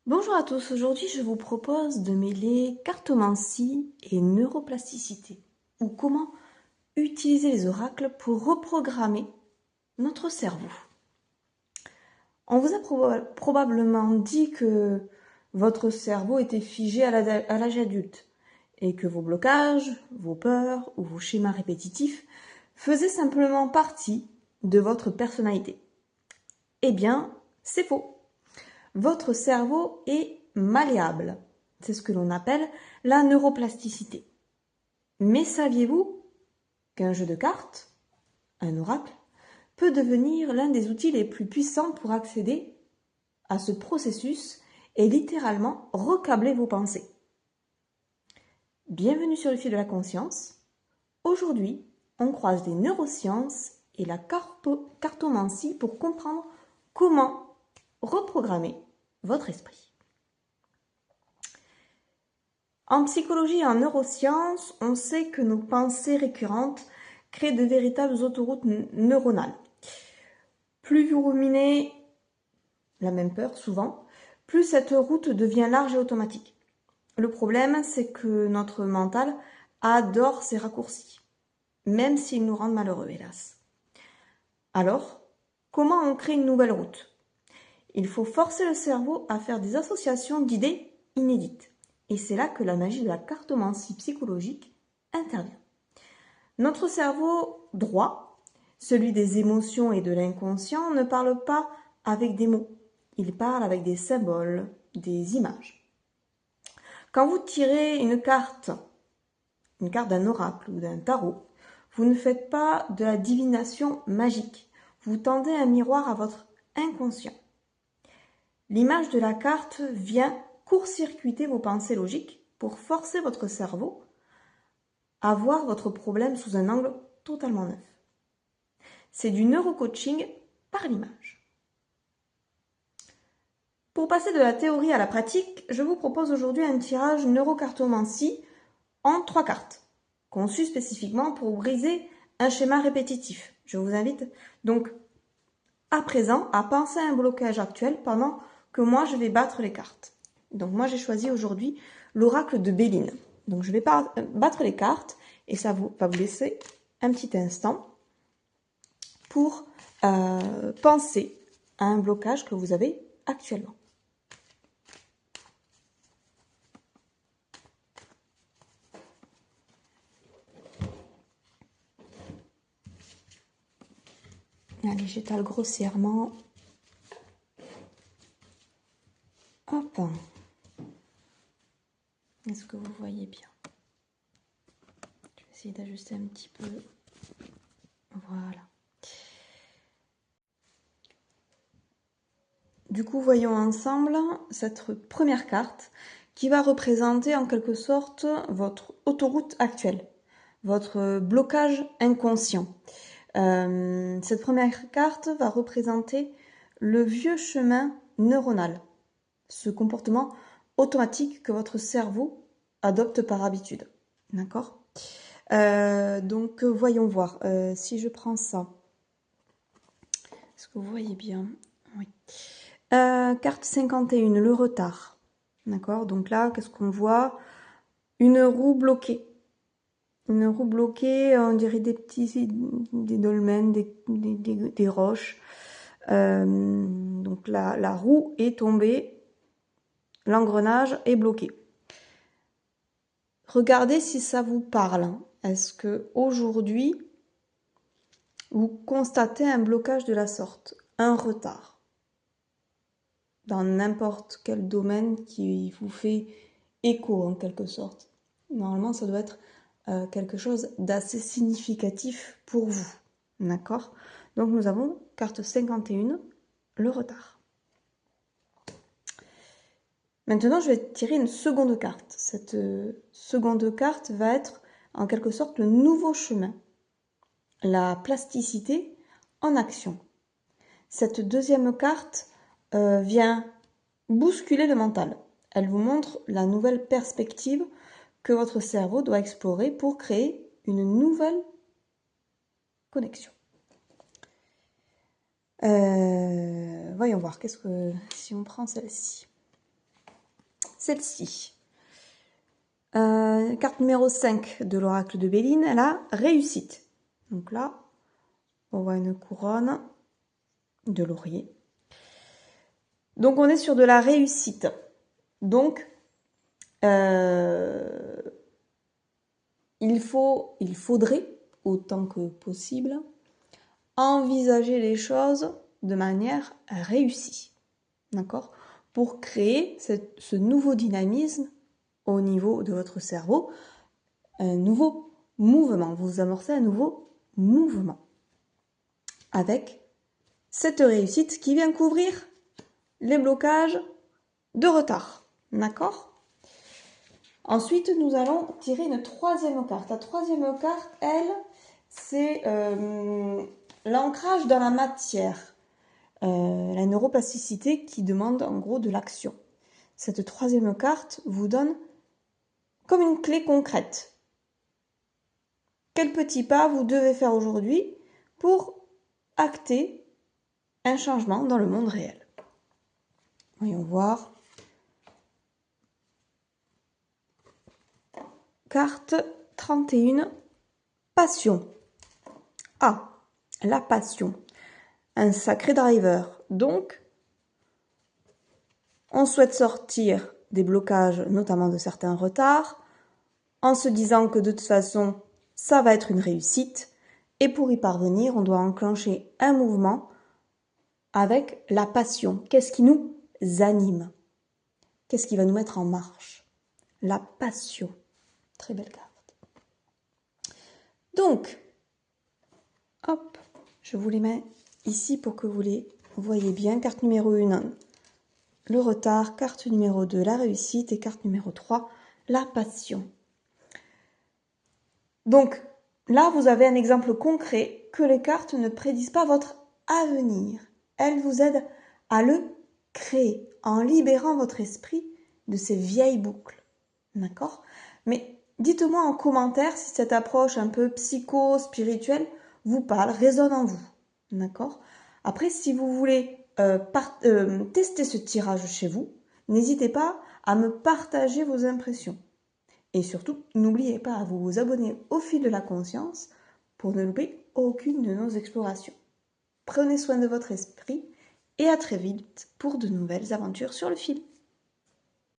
Bonjour à tous, aujourd'hui je vous propose de mêler cartomancie et neuroplasticité, ou comment utiliser les oracles pour reprogrammer notre cerveau. On vous a probablement dit que votre cerveau était figé à l'âge adulte et que vos blocages, vos peurs ou vos schémas répétitifs faisaient simplement partie de votre personnalité. Eh bien, c'est faux. Votre cerveau est malléable. C'est ce que l'on appelle la neuroplasticité. Mais saviez-vous qu'un jeu de cartes, un oracle, peut devenir l'un des outils les plus puissants pour accéder à ce processus et littéralement recabler vos pensées? Bienvenue sur le fil de la conscience. Aujourd'hui, on croise les neurosciences et la cartomancie pour comprendre comment reprogrammer votre esprit. En psychologie et en neurosciences, on sait que nos pensées récurrentes créent de véritables autoroutes neuronales. Plus vous ruminez la même peur, souvent, plus cette route devient large et automatique. Le problème, c'est que notre mental adore ces raccourcis, même s'ils nous rendent malheureux, hélas. Alors, comment on crée une nouvelle route? Il faut forcer le cerveau à faire des associations d'idées inédites. Et c'est là que la magie de la cartomancie psychologique intervient. Notre cerveau droit, celui des émotions et de l'inconscient, ne parle pas avec des mots. Il parle avec des symboles, des images. Quand vous tirez une carte d'un oracle ou d'un tarot, vous ne faites pas de la divination magique. Vous tendez un miroir à votre inconscient. L'image de la carte vient court-circuiter vos pensées logiques pour forcer votre cerveau à voir votre problème sous un angle totalement neuf. C'est du neurocoaching par l'image. Pour passer de la théorie à la pratique, je vous propose aujourd'hui un tirage neurocartomancie en 3 cartes, conçu spécifiquement pour briser un schéma répétitif. Je vous invite donc à présent à penser à un blocage actuel pendant que moi je vais battre les cartes. Donc moi j'ai choisi aujourd'hui l'oracle de Béline. Donc je vais battre les cartes et ça va vous laisser un petit instant pour penser à un blocage que vous avez actuellement. Allez, j'étale grossièrement. Hop. Est-ce que vous voyez bien? Je vais essayer d'ajuster un petit peu. Voilà. Du coup, voyons ensemble cette première carte qui va représenter en quelque sorte votre autoroute actuelle, votre blocage inconscient. Cette première carte va représenter le vieux chemin neuronal, ce comportement automatique que votre cerveau adopte par habitude. D'accord? Donc, voyons voir. Si je prends ça, est-ce que vous voyez bien? Oui. Carte 51, le retard. D'accord? Donc là, qu'est-ce qu'on voit? Une roue bloquée. Une roue bloquée, on dirait des dolmens, des roches. Donc la roue est tombée, l'engrenage est bloqué. Regardez si ça vous parle. Est-ce que aujourd'hui vous constatez un blocage de la sorte, un retard dans n'importe quel domaine qui vous fait écho en quelque sorte? Normalement, ça doit être quelque chose d'assez significatif pour vous. D'accord? Donc nous avons carte 51, le retard. Maintenant, je vais tirer une seconde carte. Cette seconde carte va être en quelque sorte le nouveau chemin, la plasticité en action. Cette deuxième carte vient bousculer le mental. Elle vous montre la nouvelle perspective que votre cerveau doit explorer pour créer une nouvelle connexion. Voyons voir, si on prend celle-ci. celle-ci. Carte numéro 5 de l'oracle de Béline, la réussite. Donc là, on voit une couronne de laurier. Donc on est sur de la réussite. Donc il faudrait, autant que possible, envisager les choses de manière réussie. D'accord ? Pour créer ce nouveau dynamisme au niveau de votre cerveau, un nouveau mouvement. Vous amorcez un nouveau mouvement avec cette réussite qui vient couvrir les blocages de retard. D'accord ? Ensuite, nous allons tirer une troisième carte. La troisième carte, elle, c'est l'ancrage dans la matière. La neuroplasticité qui demande en gros de l'action. Cette troisième carte vous donne comme une clé concrète. Quel petit pas vous devez faire aujourd'hui pour acter un changement dans le monde réel. Voyons voir. Carte 31, passion. Ah, la passion. Un sacré driver. Donc, on souhaite sortir des blocages, notamment de certains retards, en se disant que de toute façon, ça va être une réussite. Et pour y parvenir, on doit enclencher un mouvement avec la passion. Qu'est-ce qui nous anime? Qu'est-ce qui va nous mettre en marche? La passion. Très belle carte. Donc, hop, je vous les mets ici pour que vous les voyez bien. Carte numéro 1, le retard. Carte numéro 2, la réussite. Et carte numéro 3, la passion. Donc, là, vous avez un exemple concret que les cartes ne prédisent pas votre avenir. Elles vous aident à le créer en libérant votre esprit de ces vieilles boucles. D'accord ? Mais dites-moi en commentaire si cette approche un peu psycho-spirituelle vous parle, résonne en vous. D'accord ? Après, si vous voulez tester ce tirage chez vous, n'hésitez pas à me partager vos impressions. Et surtout, n'oubliez pas à vous abonner au fil de la conscience pour ne louper aucune de nos explorations. Prenez soin de votre esprit et à très vite pour de nouvelles aventures sur le fil.